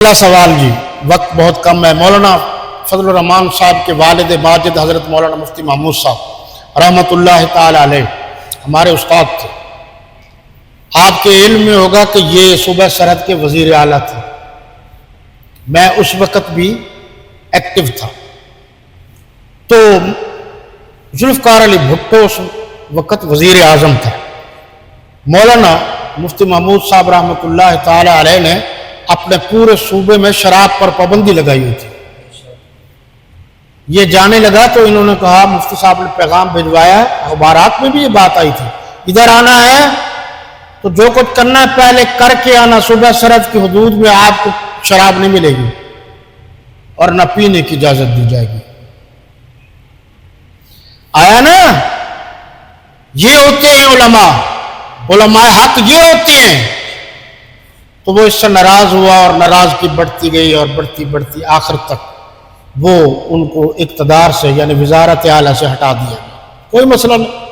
پہلا سوال جی، وقت بہت کم ہے۔ مولانا فضل الرحمان صاحب کے والد ماجد حضرت مولانا مفتی محمود صاحب رحمۃ اللہ تعالی علیہ ہمارے استاد تھے۔ آپ کے علم میں ہوگا کہ یہ صوبہ سرحد کے وزیر اعلیٰ تھے۔ میں اس وقت بھی ایکٹیو تھا۔ تو ذوالفقار علی بھٹو اس وقت وزیر اعظم تھا۔ مولانا مفتی محمود صاحب رحمۃ اللہ تعالی علیہ نے اپنے پورے صوبے میں شراب پر پابندی لگائی ہوئی تھی۔ یہ جانے لگا تو انہوں نے کہا، مفتی صاحب نے پیغام بھجوایا، اخبارات میں بھی یہ بات آئی تھی، ادھر آنا ہے تو جو کچھ کرنا ہے پہلے کر کے آنا، صوبہ سرحد کی حدود میں آپ کو شراب نہیں ملے گی اور نہ پینے کی اجازت دی جائے گی۔ آیا نا؟ یہ ہوتے ہیں علماء، علماء حق یہ ہوتے ہیں۔ تو وہ اس سے ناراض ہوا اور ناراضگی بڑھتی گئی اور بڑھتی آخر تک وہ ان کو اقتدار سے یعنی وزارت اعلیٰ سے ہٹا دیا۔ کوئی مسئلہ نہیں۔